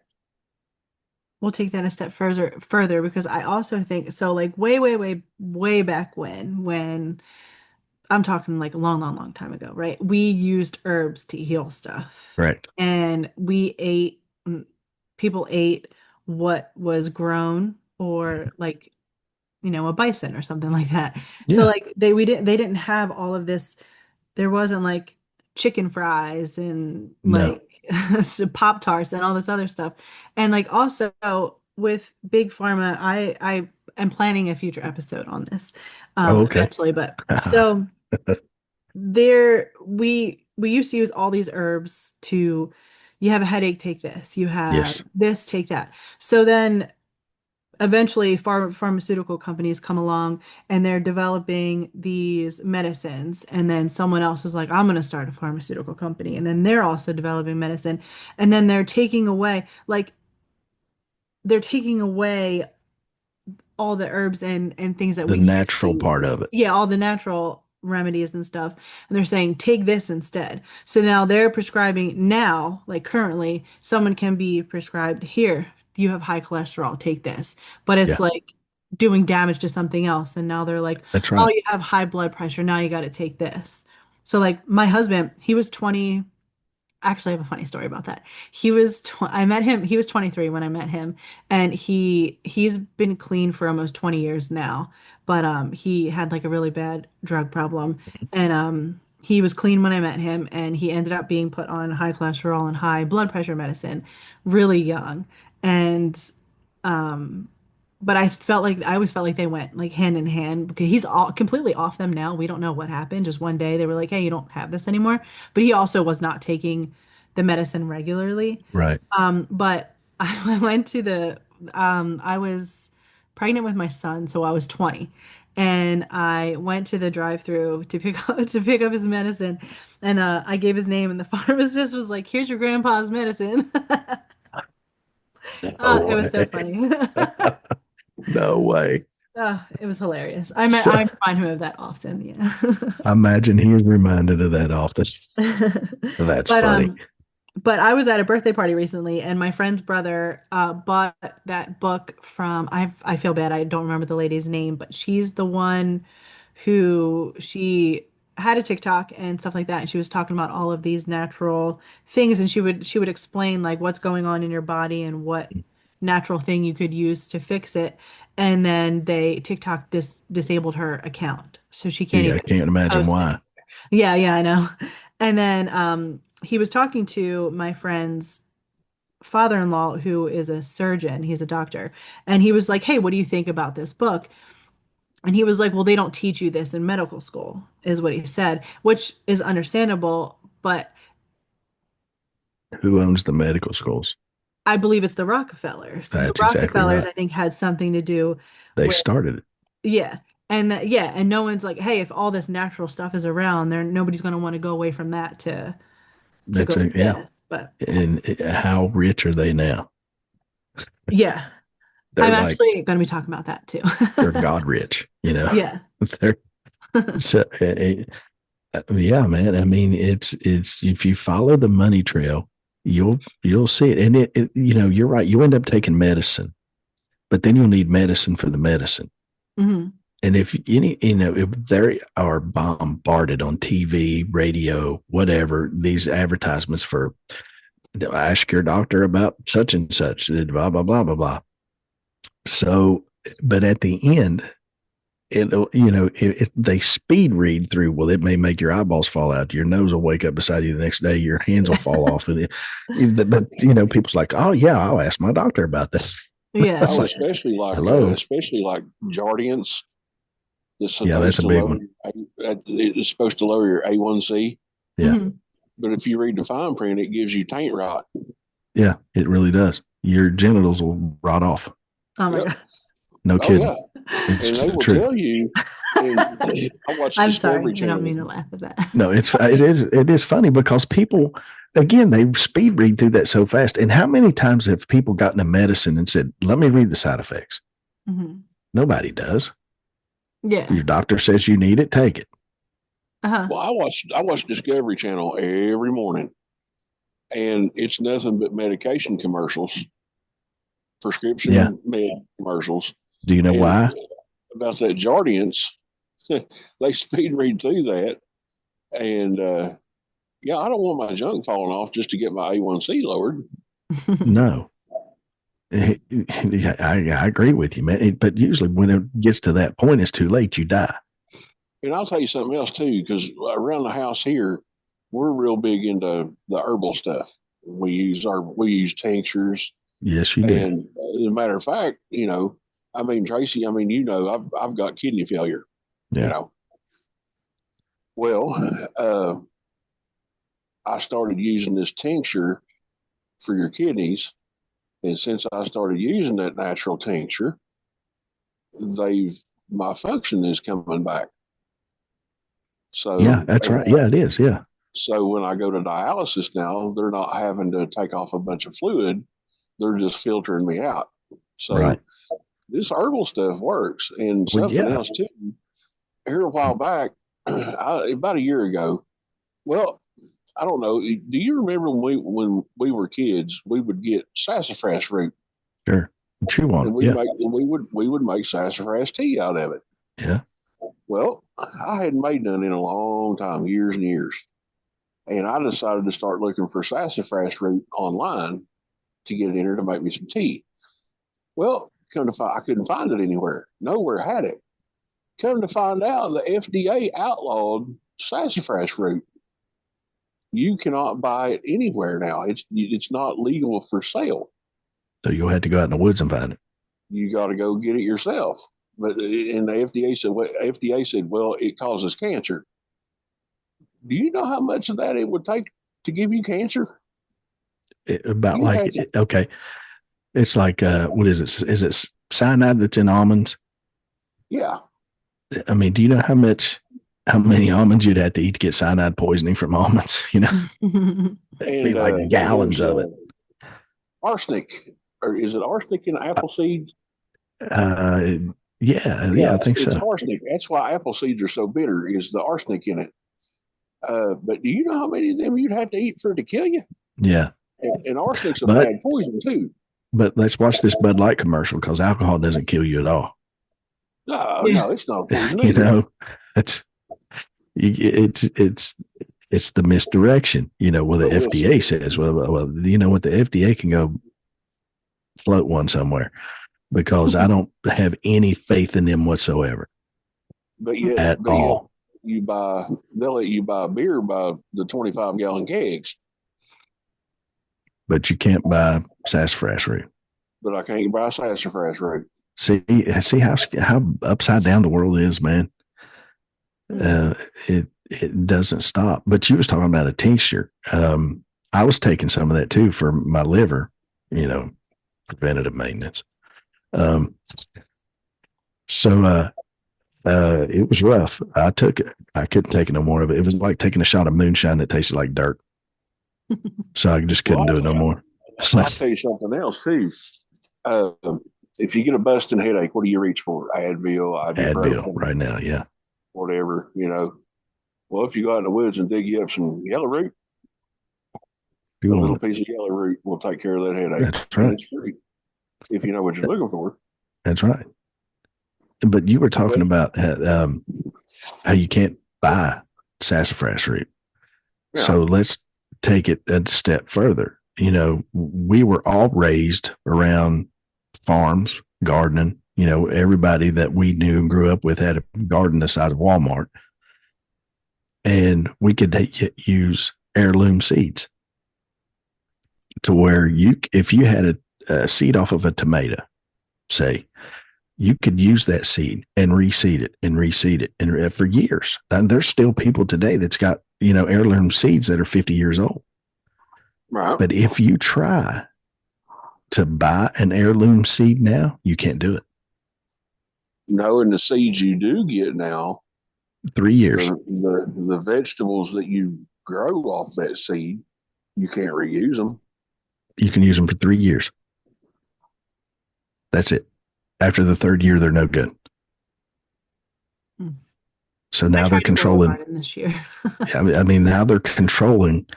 Speaker 3: will take that a step further because I also think so like way back when I'm talking like a long time ago, right? We used herbs to heal stuff.
Speaker 2: Correct.
Speaker 3: And people ate what was grown or like, a bison or something like that. So
Speaker 2: Yeah.
Speaker 3: like they didn't have all of this. There wasn't like chicken fries and
Speaker 2: No.
Speaker 3: like Pop Tarts and all this other stuff. And like also with Big Pharma, I am planning a future episode on this
Speaker 2: Oh, okay.
Speaker 3: eventually. But so we used to use all these herbs to you have a headache, take this. You have
Speaker 2: Yes.
Speaker 3: this, take that. So then eventually pharmaceutical companies come along and they're developing these medicines and then someone else is like I'm going to start a pharmaceutical company and then they're also developing medicine and then they're taking away all the herbs and things that
Speaker 2: The
Speaker 3: we used to
Speaker 2: natural part of
Speaker 3: use.
Speaker 2: it.
Speaker 3: Yeah, all the natural remedies and stuff. And they're saying take this instead. So now they're prescribing now, like currently, someone can be prescribed here, you have high cholesterol, take this. But it's
Speaker 2: Yeah.
Speaker 3: like doing damage to something else. And now they're like,
Speaker 2: That's
Speaker 3: oh,
Speaker 2: right.
Speaker 3: you have high blood pressure. Now you got to take this. So like my husband, he was 20. Actually, I have a funny story about that. I met him, he was 23 when I met him, and he's been clean for almost 20 years now. But he had like a really bad drug problem and he was clean when I met him and he ended up being put on high cholesterol and high blood pressure medicine really young. And um but I always felt like they went like hand in hand because he's all completely off them now. We don't know what happened. Just one day they were like, "Hey, you don't have this anymore." But he also was not taking the medicine regularly.
Speaker 2: Right.
Speaker 3: But I went to I was pregnant with my son, so I was 20. And I went to the drive-through to pick up his medicine, and I gave his name, and the pharmacist was like, "Here's your grandpa's medicine."
Speaker 2: No
Speaker 3: It was so
Speaker 2: way.
Speaker 3: funny.
Speaker 2: No way.
Speaker 3: It was hilarious.
Speaker 2: So
Speaker 3: I remind him of that often. Yeah.
Speaker 2: I imagine he was reminded of that often. That's
Speaker 3: But
Speaker 2: funny.
Speaker 3: I was at a birthday party recently, and my friend's brother bought that book from I feel bad I don't remember the lady's name, but she's the one who she had a TikTok and stuff like that, and she was talking about all of these natural things, and she would explain like what's going on in your body and what natural thing you could use to fix it. And then TikTok disabled her account. So she can't
Speaker 2: Yeah, I
Speaker 3: even
Speaker 2: can't imagine
Speaker 3: post
Speaker 2: why.
Speaker 3: it. Yeah, yeah, I know. And then he was talking to my friend's father-in-law, who is a surgeon. He's a doctor. And he was like, "Hey, what do you think about this book?" And he was like, "Well, they don't teach you this in medical school," is what he said, which is understandable, but
Speaker 2: Who owns the medical schools?
Speaker 3: I believe it's the Rockefellers. The
Speaker 2: That's exactly
Speaker 3: Rockefellers,
Speaker 2: right.
Speaker 3: I think, had something to do
Speaker 2: They
Speaker 3: with,
Speaker 2: started it.
Speaker 3: yeah. Yeah, and no one's like, "Hey, if all this natural stuff is around, there nobody's going to want to go away from that to go to
Speaker 2: Yeah.
Speaker 3: this." But
Speaker 2: And how rich are they now?
Speaker 3: yeah,
Speaker 2: They're
Speaker 3: I'm
Speaker 2: like,
Speaker 3: actually going to be talking about that too.
Speaker 2: they're God rich, you know?
Speaker 3: Yeah.
Speaker 2: They're so, yeah, man. I mean, it's, if you follow the money trail, you'll see it. And you're right. You end up taking medicine, but then you'll need medicine for the medicine.
Speaker 3: Hmm.
Speaker 2: And if if they are bombarded on TV, radio, whatever, these advertisements for ask your doctor about such and such, blah, blah, blah, blah, blah. So, but at the end, they speed read through. Well, it may make your eyeballs fall out. Your nose will wake up beside you the next day. Your hands will fall off. But people's like, oh yeah, I'll ask my doctor about that.
Speaker 3: Yeah.
Speaker 2: It's
Speaker 1: Oh,
Speaker 2: like, hello.
Speaker 1: especially like Jardiance. That's
Speaker 2: Yeah, that's
Speaker 1: supposed
Speaker 2: a
Speaker 1: to
Speaker 2: big
Speaker 1: lower.
Speaker 2: one.
Speaker 1: It's supposed to lower your A1C.
Speaker 2: Yeah.
Speaker 3: Hmm.
Speaker 1: But if you read the fine print, it gives you taint rot.
Speaker 2: Yeah, it really does. Your genitals will rot off.
Speaker 3: Oh my
Speaker 1: Yep.
Speaker 3: God.
Speaker 2: No
Speaker 1: Oh
Speaker 2: kidding.
Speaker 1: yeah.
Speaker 2: It's
Speaker 1: And they
Speaker 2: the
Speaker 1: will
Speaker 2: truth.
Speaker 1: tell you. And I watch
Speaker 3: I'm sorry.
Speaker 1: Discovery
Speaker 3: I don't
Speaker 1: Channel.
Speaker 3: mean to laugh at that.
Speaker 2: No, it is funny because people, again, they speed read through that so fast. And how many times have people gotten a medicine and said, let me read the side effects?
Speaker 3: Hmm.
Speaker 2: Nobody does.
Speaker 3: Yeah.
Speaker 2: Your doctor says you need it, take it.
Speaker 3: Uh-huh.
Speaker 1: Well, I watch Discovery Channel every morning, and it's nothing but medication commercials,
Speaker 2: Yeah.
Speaker 1: prescription med commercials,
Speaker 2: Do you know
Speaker 1: and
Speaker 2: why?
Speaker 1: about that Jardiance, they speed read through that, and yeah, I don't want my junk falling off just to get my A1C lowered.
Speaker 2: No. I agree with you, man. But usually when it gets to that point, it's too late. You die.
Speaker 1: And I'll tell you something else too, because around the house here, we're real big into the herbal stuff. We use tinctures,
Speaker 2: Yes, you do.
Speaker 1: and as a matter of fact, I mean, Tracy, I mean, I've got kidney failure. You
Speaker 2: Yeah.
Speaker 1: know, well, I started using this tincture for your kidneys, and since I started using that natural tincture, they've my function is coming back.
Speaker 2: Yeah,
Speaker 1: So,
Speaker 2: that's right. Yeah, it is. Yeah.
Speaker 1: so when I go to dialysis now, they're not having to take off a bunch of fluid; they're just filtering me out.
Speaker 2: Right.
Speaker 1: So this herbal stuff works, and
Speaker 2: Well,
Speaker 1: something
Speaker 2: yeah.
Speaker 1: else too. Here a while back, about a year ago. Well, I don't know. Do you remember when we were kids? We would get sassafras root,
Speaker 2: Sure. Chew on
Speaker 1: and
Speaker 2: it. Yeah.
Speaker 1: we would make sassafras tea out of it.
Speaker 2: Yeah.
Speaker 1: Well, I hadn't made none in a long time, years and years, and I decided to start looking for sassafras root online to get it in there to make me some tea. Well, come to find, I couldn't find it anywhere. Nowhere had it. Come to find out, the FDA outlawed sassafras root. You cannot buy it anywhere now. It's not legal for sale.
Speaker 2: So you'll have to go out in the woods and find it.
Speaker 1: You got to go get it yourself. But and the FDA said, well, it causes cancer. Do you know how much of that it would take to give you cancer?
Speaker 2: About
Speaker 1: You
Speaker 2: like,
Speaker 1: had to,
Speaker 2: okay, it's like, what is it? Is it cyanide that's in almonds?
Speaker 1: yeah.
Speaker 2: I mean, do you know how many almonds you'd have to eat to get cyanide poisoning from almonds? It'd be
Speaker 1: And
Speaker 2: like gallons
Speaker 1: there's
Speaker 2: of it.
Speaker 1: arsenic, or is it arsenic in apple seeds?
Speaker 2: Uh, yeah,
Speaker 1: Yeah,
Speaker 2: I
Speaker 1: it's,
Speaker 2: think
Speaker 1: it's
Speaker 2: so.
Speaker 1: arsenic. That's why apple seeds are so bitter. Is the arsenic in it? But do you know how many of them you'd have to eat for it to kill you?
Speaker 2: Yeah,
Speaker 1: And arsenic's a
Speaker 2: but
Speaker 1: bad poison too.
Speaker 2: let's watch this Bud Light commercial because alcohol doesn't kill you at all.
Speaker 1: No,
Speaker 3: Yeah.
Speaker 1: no, it's not a poison
Speaker 2: You
Speaker 1: either.
Speaker 2: know, it's it's the misdirection. Well, the
Speaker 1: But we'll
Speaker 2: FDA
Speaker 1: see.
Speaker 2: says, well, you know what, the FDA can go float one somewhere because I don't have any faith in them whatsoever.
Speaker 1: But yet,
Speaker 2: at all.
Speaker 1: They'll let you buy beer by the 25-gallon kegs.
Speaker 2: But you can't buy sassafras root.
Speaker 1: But I can't buy sassafras root.
Speaker 2: See how upside down the world is, man. It doesn't stop. But you was talking about a tincture. I was taking some of that too for my liver, preventative maintenance. So it was rough. I took it. I couldn't take no more of it. It was like taking a shot of moonshine that tasted like dirt. So I just couldn't do it no more.
Speaker 1: I'll tell you something else too. If you get a busting headache, what do you reach for?
Speaker 2: Advil right now, yeah.
Speaker 1: Whatever, Well, if you go out in the woods and dig you up some yellow root, a little piece of yellow root will take care of that headache.
Speaker 2: That's right.
Speaker 1: And it's free if you know what you're looking for.
Speaker 2: That's right. But you were talking about how you can't buy sassafras root. Yeah. So let's take it a step further. We were all raised around farms, gardening. Everybody that we knew and grew up with had a garden the size of Walmart. And we could use heirloom seeds to where if you had a seed off of a tomato, say, you could use that seed and reseed it and for years. And there's still people today that's got, heirloom seeds that are 50 years old.
Speaker 1: Right.
Speaker 2: But if you try to buy an heirloom seed now, you can't do it.
Speaker 1: No, and the seeds you do get now,
Speaker 2: 3 years.
Speaker 1: The vegetables that you grow off that seed, you can't reuse them.
Speaker 2: You can use them for 3 years. That's it. After the third year, they're no good. So now they're controlling
Speaker 3: this year.
Speaker 2: I mean, now they're controlling,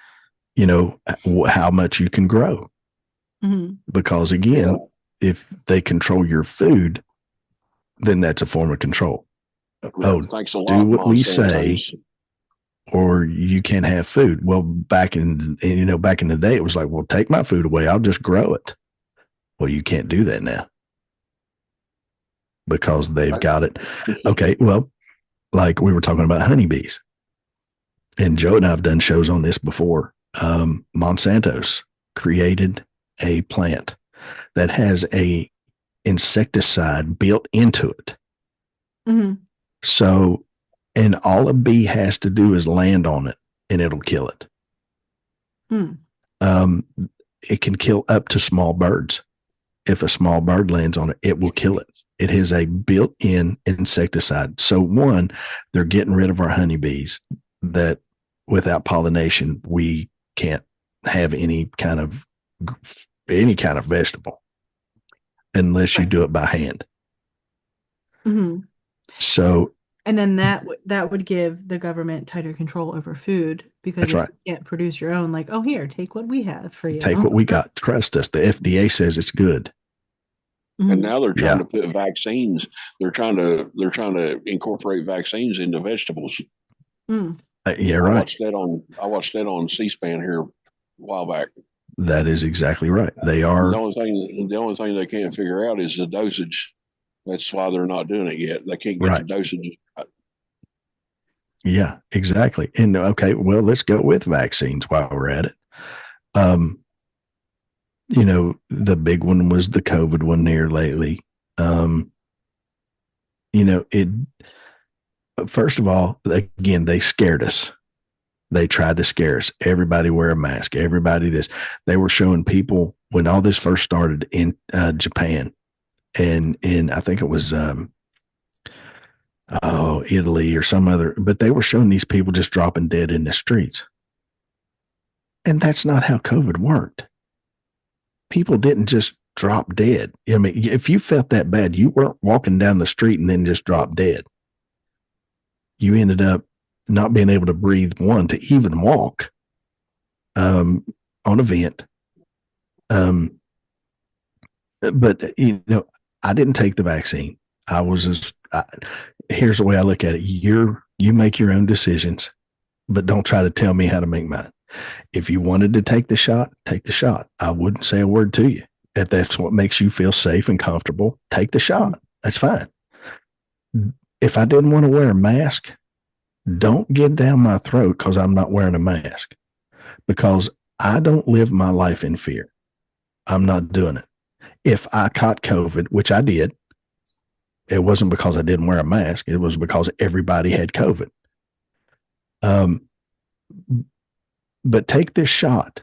Speaker 2: how much you can grow. Mm-hmm. Because again, if they control your food, then that's a form of control.
Speaker 1: Thanks a lot,
Speaker 2: do what we say, or you can't have food. Well, back in the day, it was like, well, take my food away. I'll just grow it. Well, you can't do that now because they've got it. Okay. Well, like we were talking about honeybees, and Joe and I have done shows on this before. Monsanto's created a plant that has a insecticide built into it. Mm-hmm. So, and all a bee has to do is land on it and it'll kill it. It can kill up to small birds. If a small bird lands on it, it will kill it. It has a built-in insecticide. So one, they're getting rid of our honeybees that without pollination, we can't have any kind of vegetable unless you do it by hand.
Speaker 3: Mm-hmm.
Speaker 2: So,
Speaker 3: and then that would give the government tighter control over food because if you can't produce your own, like, oh, here, take what we have for you.
Speaker 2: Take what we got. Trust us. The FDA says it's good.
Speaker 1: And now they're trying to put vaccines. They're trying to incorporate vaccines into vegetables.
Speaker 2: Right.
Speaker 1: I watched that on C-SPAN here a while back.
Speaker 2: That is exactly right. They are.
Speaker 1: The only thing they can't figure out is the dosage. That's why they're not doing it yet. They can't get the dosage.
Speaker 2: Yeah, exactly. And okay, well, let's go with vaccines while we're at it. The big one was the COVID one here lately. First of all, again, they scared us. They tried to scare us. Everybody wear a mask. Everybody this. They were showing people when all this first started in Japan, and I think it was Italy or some other. But they were showing these people just dropping dead in the streets, and that's not how COVID worked. People didn't just drop dead. I mean, if you felt that bad, you weren't walking down the street and then just drop dead. You ended up not being able to breathe, to even walk on a vent. But, I didn't take the vaccine. Here's the way I look at it. You make your own decisions, but don't try to tell me how to make mine. If you wanted to take the shot, take the shot. I wouldn't say a word to you. If that's what makes you feel safe and comfortable, take the shot. That's fine. If I didn't want to wear a mask, don't get down my throat because I'm not wearing a mask, because I don't live my life in fear. I'm not doing it. If I caught COVID, which I did, it wasn't because I didn't wear a mask. It was because everybody had COVID. Um, but take this shot.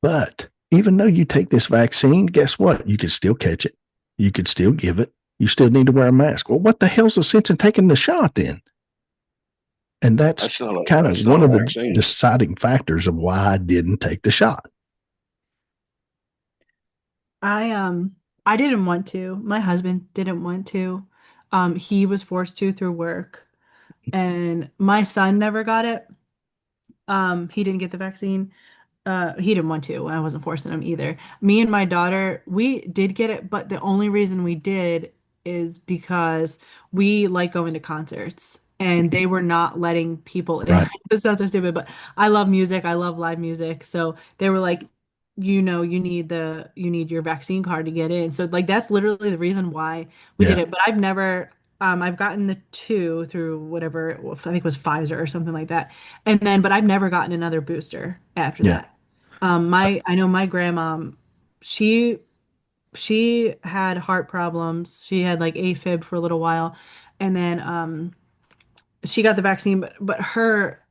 Speaker 2: But even though you take this vaccine, guess what? You could still catch it. You could still give it. You still need to wear a mask. Well, what the hell's the sense in taking the shot then? And that's kind of one of the deciding factors of why I didn't take the shot.
Speaker 3: I didn't want to. My husband didn't want to. He was forced to through work, and my son never got it. He didn't get the vaccine. He didn't want to. I wasn't forcing him either. Me and my daughter, we did get it, but the only reason we did is because we like going to concerts and they were not letting people in.
Speaker 2: Right.
Speaker 3: This sounds so stupid, but I love music. I love live music. So they were like, you need your vaccine card to get in. So like that's literally the reason why we did it. But I've gotten the two through whatever, I think it was Pfizer or something like that. And then, but I've never gotten another booster after that. I know my grandma, she she had heart problems. She had like AFib for a little while, and then she got the vaccine, but her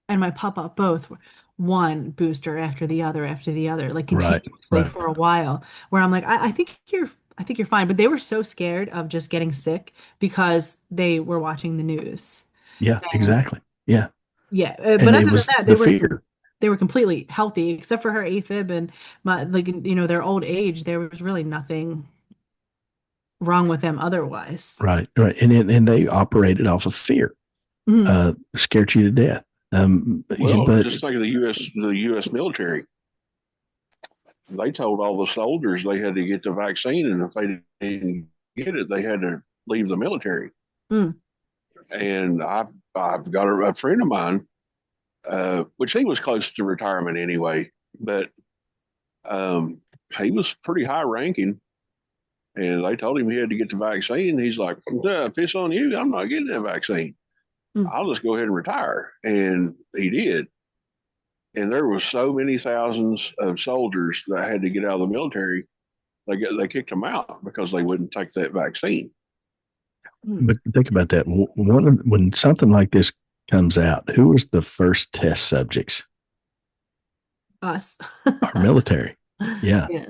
Speaker 3: and my papa both were one booster after the other, like continuously for a while. Where I'm like, I think you're fine, but they were so scared of just getting sick because they were watching the news.
Speaker 2: Yeah,
Speaker 3: And,
Speaker 2: exactly. Yeah,
Speaker 3: yeah,
Speaker 2: and
Speaker 3: but
Speaker 2: it
Speaker 3: other than
Speaker 2: was
Speaker 3: that,
Speaker 2: the fear.
Speaker 3: they were completely healthy except for her AFib and my like their old age. There was really nothing wrong with them otherwise.
Speaker 2: Right, right, and they operated off of fear,
Speaker 3: Mhm.
Speaker 2: scared you to death.
Speaker 1: Well, just like the U.S. military, they told all the soldiers they had to get the vaccine, and if they didn't get it, they had to leave the military.
Speaker 3: Mm.
Speaker 1: And I've got a friend of mine, which he was close to retirement anyway, but um, he was pretty high ranking, and they told him he had to get the vaccine. He's like, "Piss on you! I'm not getting that vaccine.
Speaker 3: Mm.
Speaker 1: I'll just go ahead and retire." And he did. And there was so many thousands of soldiers that had to get out of the military. They kicked them out because they wouldn't take that vaccine.
Speaker 2: But think about that. When something like this comes out, who was the first test subjects?
Speaker 3: Us.
Speaker 2: Our military. Yeah.
Speaker 3: Yeah.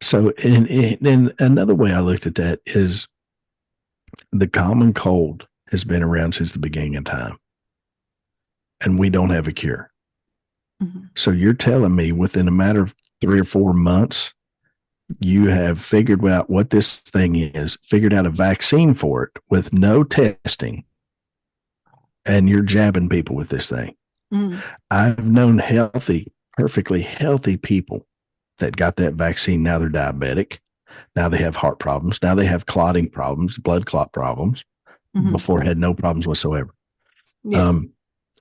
Speaker 2: So, and another way I looked at that is the common cold has been around since the beginning of time, and we don't have a cure. Mm-hmm. So you're telling me within a matter of 3 or 4 months, you have figured out what this thing is, figured out a vaccine for it with no testing, and you're jabbing people with this thing. Mm. I've known perfectly healthy people that got that vaccine. Now they're diabetic. Now they have heart problems. Now they have clotting problems, blood clot problems. Mm-hmm. Before had no problems whatsoever. Yeah.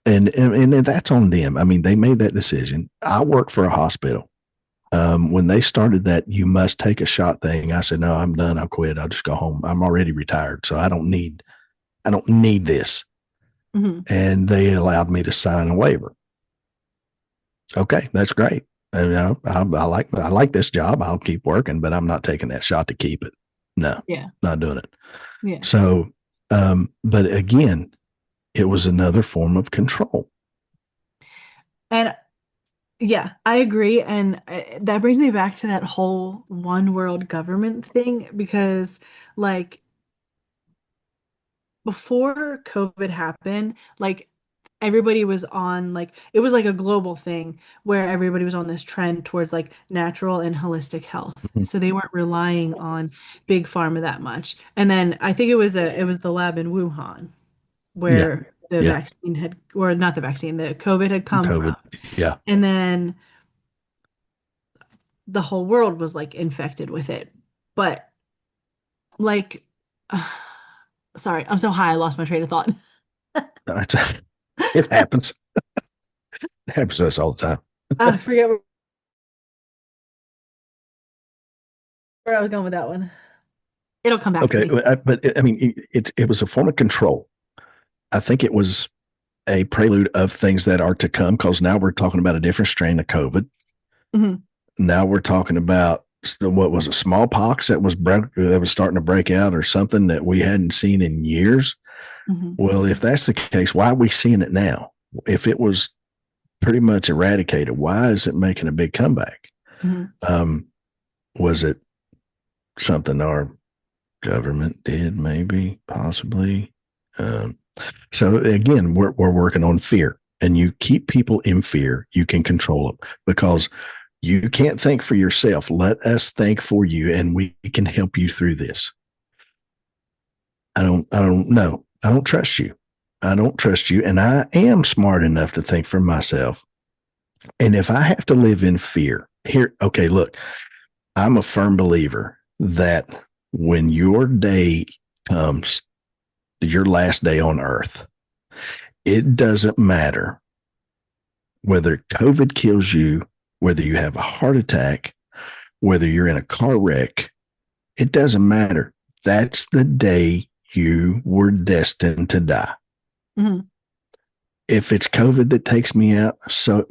Speaker 2: And that's on them. I mean, they made that decision. I work for a hospital. When they started that, you must take a shot thing, I said, no, I'm done. I'll quit. I'll just go home. I'm already retired. So I don't need this. Mm-hmm. And they allowed me to sign a waiver. Okay. That's great. And, I like this job. I'll keep working, but I'm not taking that shot to keep it. No, not doing it. Yeah. So, but again, it was another form of control.
Speaker 3: And yeah, I agree. And that brings me back to that whole one world government thing, because like before COVID happened, like everybody was on like it was like a global thing where everybody was on this trend towards like natural and holistic health. Mm-hmm. So they weren't relying on big pharma that much. And then I think it was the lab in Wuhan where the vaccine had, or not the vaccine, the COVID had come from.
Speaker 2: Yeah.
Speaker 3: And then the whole world was like infected with it. But like, sorry, I'm so high, I lost my train of thought.
Speaker 2: It happens. It happens to us all the time.
Speaker 3: I forget Where I was going with that one. It'll come back to
Speaker 2: Okay,
Speaker 3: me.
Speaker 2: but I mean, it was a form of control. I think it was a prelude of things that are to come because now we're talking about a different strain of COVID.
Speaker 3: Mhm.
Speaker 2: Now we're talking about what was a smallpox that was starting to break out or something that we hadn't seen in years.
Speaker 3: Mhm.
Speaker 2: Well, if that's the case, why are we seeing it now? If it was pretty much eradicated, why is it making a big comeback?
Speaker 3: Mhm.
Speaker 2: Was it something our government did? Maybe, possibly. Um, so again, we're working on fear, and you keep people in fear, you can control them because you can't think for yourself. Let us think for you, and we can help you through this. I don't know. I don't trust you. I don't trust you. And I am smart enough to think for myself. And if I have to live in fear here, okay, look, I'm a firm believer that when your day comes, your last day on earth, it doesn't matter whether COVID kills you, whether you have a heart attack, whether you're in a car wreck, it doesn't matter. That's the day you were destined to die.
Speaker 3: Mhm.
Speaker 2: If it's COVID that takes me out, so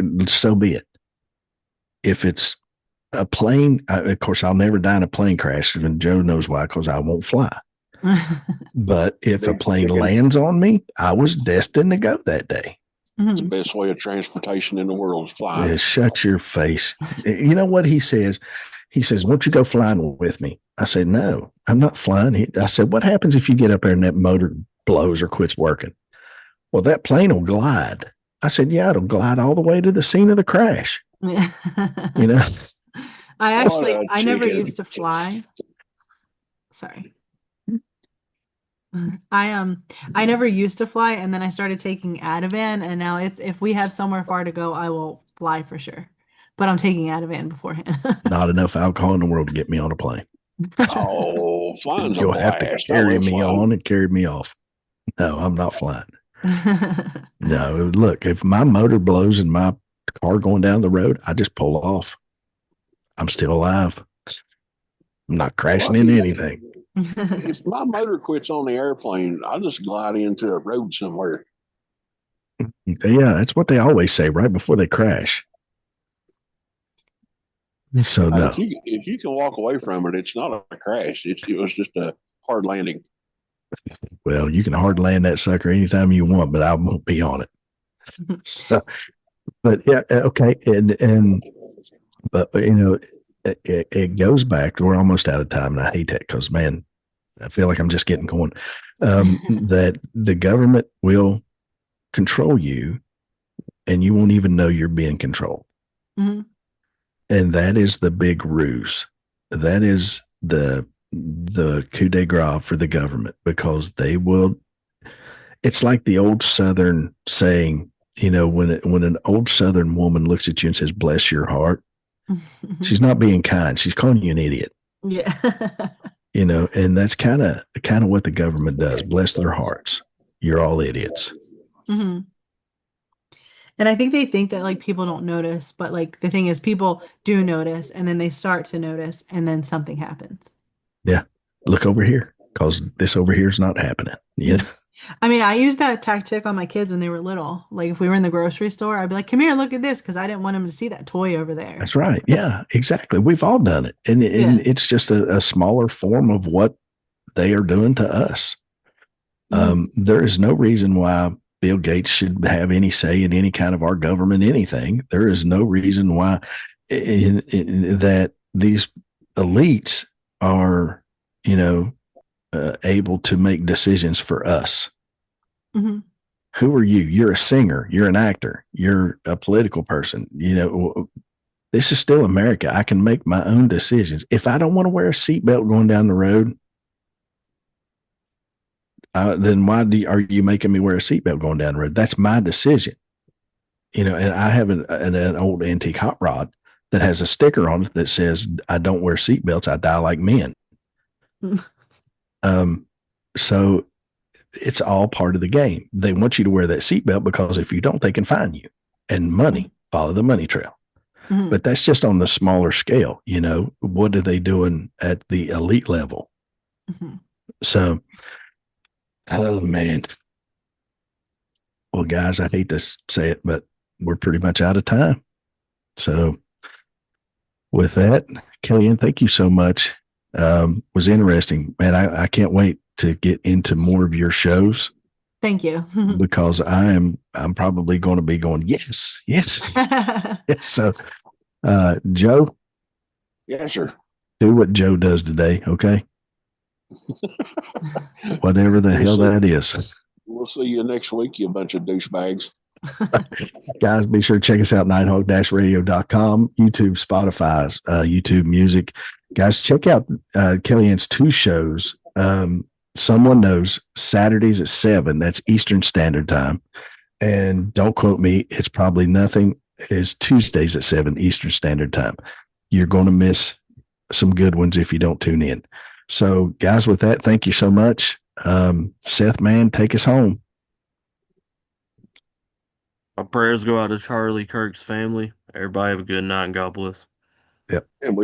Speaker 2: be it. If it's a plane, of course, I'll never die in a plane crash, and Joe knows why, because I won't fly. But if a
Speaker 1: Big
Speaker 2: plane
Speaker 1: chicken.
Speaker 2: lands on me, I was destined to go that day.
Speaker 1: It's the
Speaker 3: Mhm.
Speaker 1: best way of transportation in the world is flying.
Speaker 2: Yeah, shut your face. You know what he says? He says, "Won't you go flying with me?" I said, "No, I'm not flying." I said, "What happens if you get up there and that motor blows or quits working?" "Well, that plane will glide." I said, "Yeah, it'll glide all the way to the scene of the crash." You know,
Speaker 1: What a
Speaker 3: I never
Speaker 1: chicken.
Speaker 3: used to fly. Sorry. I never used to fly, and then I started taking Ativan, and now it's if we have somewhere far to go, I will fly for sure. But I'm taking Ativan beforehand.
Speaker 2: not enough alcohol in the world to get me on a plane.
Speaker 1: Oh, flying's a
Speaker 2: You'll have to
Speaker 1: blast. I
Speaker 2: carry
Speaker 1: love
Speaker 2: me
Speaker 1: flying.
Speaker 2: on and carry me off. No, I'm not flying. No, look, if my motor blows in my car going down the road, I just pull off. I'm still alive. I'm not
Speaker 1: Well,
Speaker 2: crashing
Speaker 1: I tell
Speaker 2: into
Speaker 1: you,
Speaker 2: anything.
Speaker 1: if my motor quits on the airplane, I'll just glide into a road somewhere.
Speaker 2: Yeah, that's what they always say right before they crash. So
Speaker 1: If
Speaker 2: no.
Speaker 1: you can walk away from it, it's not a crash. It was just a hard landing.
Speaker 2: Well, you can hard land that sucker anytime you want, but I won't be on it. So, but yeah, okay, and but you know, it goes back. We're almost out of time, and I hate that because man, I feel like I'm just getting going. That the government will control you, and you won't even know you're being controlled.
Speaker 3: Mhm.
Speaker 2: And that is the big ruse. That is the coup de grace for the government because they will. It's like the old Southern saying, when an old Southern woman looks at you and says, "Bless your heart," she's not being kind. She's calling you an idiot.
Speaker 3: Yeah.
Speaker 2: And that's kind of what the government does. Bless their hearts. You're all idiots.
Speaker 3: Mhm. And I think they think that like people don't notice, but like the thing is people do notice and then they start to notice and then something happens.
Speaker 2: Yeah. Look over here because this over here is not happening.
Speaker 3: I mean, I used that tactic on my kids when they were little. Like if we were in the grocery store, I'd be like, "Come here, look at this," because I didn't want them to see that toy over there.
Speaker 2: That's right. Yeah, exactly. We've all done it. And
Speaker 3: Yeah.
Speaker 2: it's just a smaller form of what they are doing to us.
Speaker 3: Mhm.
Speaker 2: There is no reason why Bill Gates should have any say in any kind of our government anything. There is no reason why that these elites are, able to make decisions for us.
Speaker 3: Mhm.
Speaker 2: Who are you? You're a singer. You're an actor. You're a political person. This is still America. I can make my own decisions. If I don't want to wear a seatbelt going down the road, then why are you making me wear a seatbelt going down the road? That's my decision. And I have an old antique hot rod that has a sticker on it that says, "I don't wear seatbelts. I die like men." Um, so it's all part of the game. They want you to wear that seatbelt because if you don't, they can fine you and money. Follow the money trail.
Speaker 3: Mhm.
Speaker 2: But that's just on the smaller scale. You know, what are they doing at the elite level?
Speaker 3: Mhm.
Speaker 2: So, oh man. Well, guys, I hate to say it, but we're pretty much out of time. So, with that, Kellyanne, thank you so much. Was interesting, man. I can't wait to get into more of your shows
Speaker 3: Thank you.
Speaker 2: because I'm probably going to be going yes, yes, yes. So, Joe,
Speaker 1: Yes, sir.
Speaker 2: do what Joe does today, okay? Whatever the
Speaker 1: We'll
Speaker 2: hell
Speaker 1: see.
Speaker 2: that is.
Speaker 1: We'll see you next week, you bunch of douchebags.
Speaker 2: Guys, be sure to check us out, nighthawk-radio.com, YouTube, Spotify's, YouTube Music. Guys, check out Kellyanne's 2 shows. Someone Knows, Saturdays at 7. That's Eastern Standard Time. And don't quote me, it's probably nothing. It's Tuesdays at 7 Eastern Standard Time. You're going to miss some good ones if you don't tune in. So, guys, with that, thank you so much. Seth, man, take us home.
Speaker 4: My prayers go out to Charlie Kirk's family. Everybody have a good night and God bless.
Speaker 2: Yep.
Speaker 1: And we